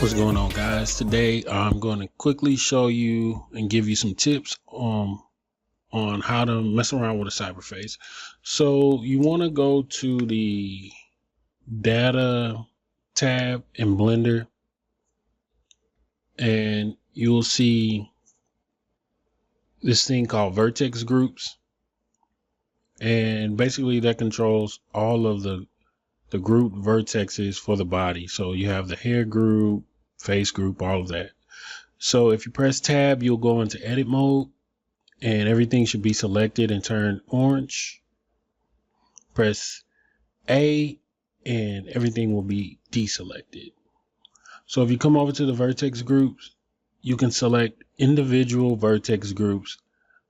What's going on, guys? Today I'm going to quickly show you and give you some tips on how to mess around with a cyberface. So you want to go to the data tab in Blender and you'll see this thing called vertex groups, and basically that controls all of the group vertexes for the body. So you have the hair group, face group, all of that. So if you press tab, you'll go into edit mode and everything should be selected and turned orange. Press A and everything will be deselected. So if you come over to the vertex groups, you can select individual vertex groups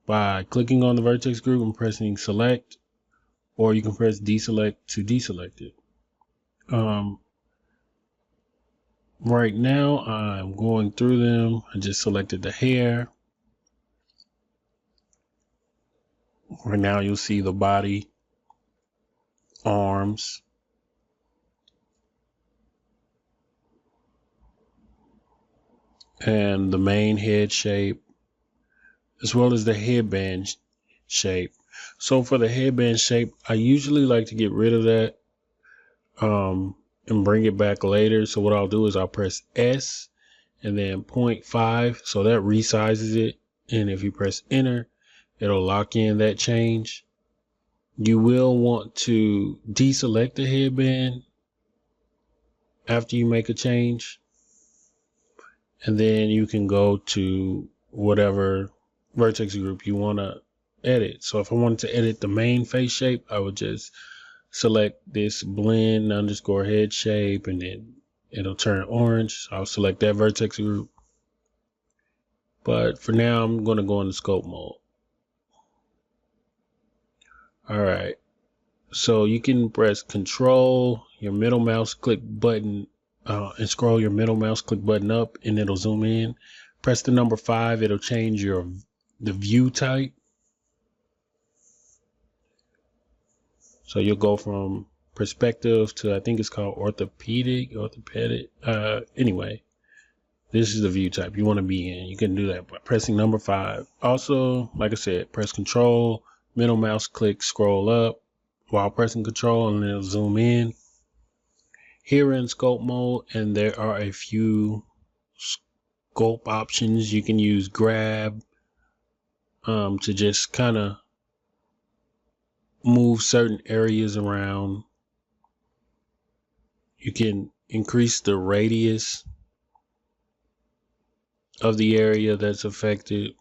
by clicking on the vertex group and pressing select, or you can press deselect to deselect it. Right now I'm going through them. I just selected the hair. Right now you'll see the body, arms, and the main head shape, as well as the headband shape. So for the headband shape, I usually like to get rid of that and bring it back later. So what I'll do is I'll press S and then 0.5, so that resizes it, and if you press enter, it'll lock in that change. You will want to deselect the headband after you make a change, and then you can go to whatever vertex group you want to edit. So if I wanted to edit the main face shape, I would just select this blend underscore head shape and then it'll turn orange. So I'll select that vertex group. But for now, I'm going to go into scope mode. All right. So you can press Control, your middle mouse click button, and scroll your middle mouse click button up and it'll zoom in. Press the number 5. It'll change the view type. So you'll go from perspective to, I think it's called orthopedic. Anyway, this is the view type you want to be in. You can do that by pressing number 5. Also, like I said, press Control, middle mouse click, scroll up while pressing Control, and it'll zoom in. Here in scope mode, and there are a few scope options. You can use grab to just kind of move certain areas around. You can increase the radius of the area that's affected.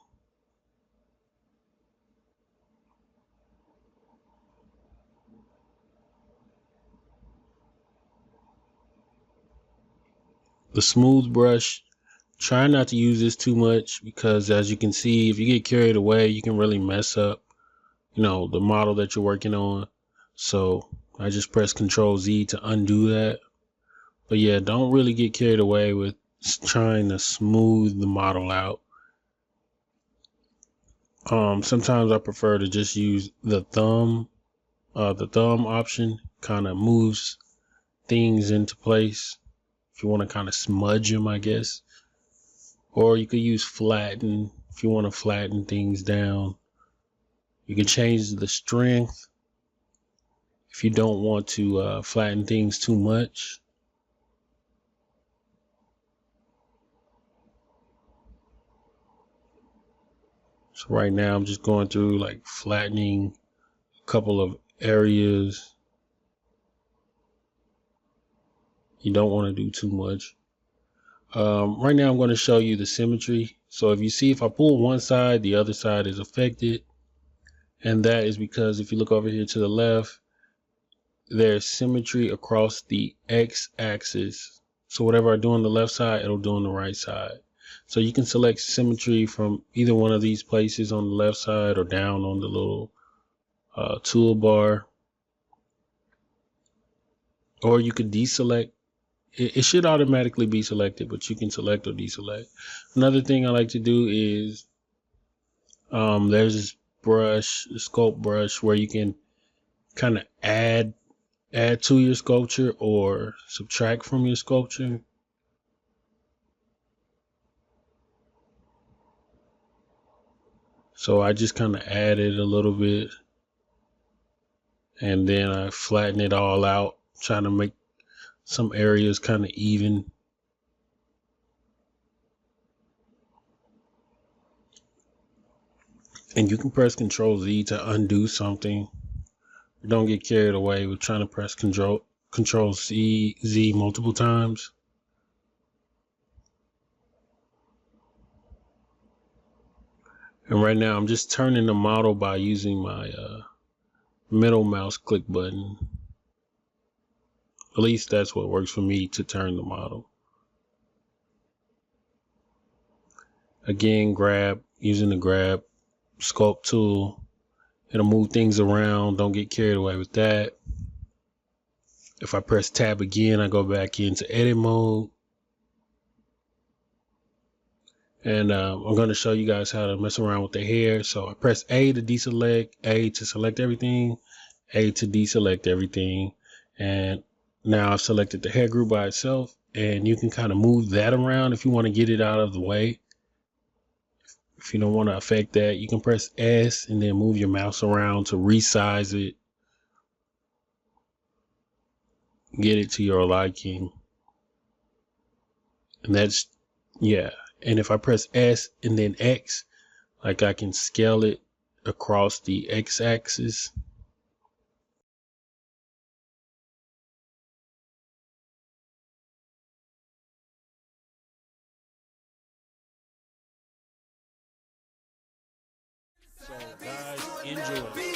The smooth brush, try not to use this too much, because as you can see, if you get carried away, you can really mess up the model that you're working on. So I just press Control Z to undo that. But yeah, don't really get carried away with trying to smooth the model out. Sometimes I prefer to just use the thumb. The thumb option kind of moves things into place if you want to kind of smudge them, I guess. Or you could use flatten if you want to flatten things down. You can change the strength if you don't want to flatten things too much. So right now I'm just going through like flattening a couple of areas. You don't want to do too much. Right now I'm going to show you the symmetry. So if you see, if I pull one side, the other side is affected. And that is because if you look over here to the left, there's symmetry across the X axis. So whatever I do on the left side, it'll do on the right side. So you can select symmetry from either one of these places on the left side or down on the little toolbar. Or you could deselect. It should automatically be selected, but you can select or deselect. Another thing I like to do is there's this brush, the sculpt brush, where you can kind of add to your sculpture or subtract from your sculpture. So I just kind of add it a little bit, and then I flatten it all out, trying to make some areas kind of even. And you can press Control Z to undo something. Don't get carried away with trying to press Control Z multiple times. And right now I'm just turning the model by using my middle mouse click button. At least that's what works for me to turn the model. Again, using the grab sculpt tool. It'll move things around. Don't get carried away with that. If I press tab again, I go back into edit mode. And I'm going to show you guys how to mess around with the hair. So I press A to deselect, A to select everything, A to deselect everything. And now I've selected the hair group by itself. And you can kind of move that around if you want to get it out of the way. If you don't want to affect that, you can press S and then move your mouse around to resize it. Get it to your liking. And that's, yeah. And if I press S and then X, like I can scale it across the X axis. So guys, enjoy.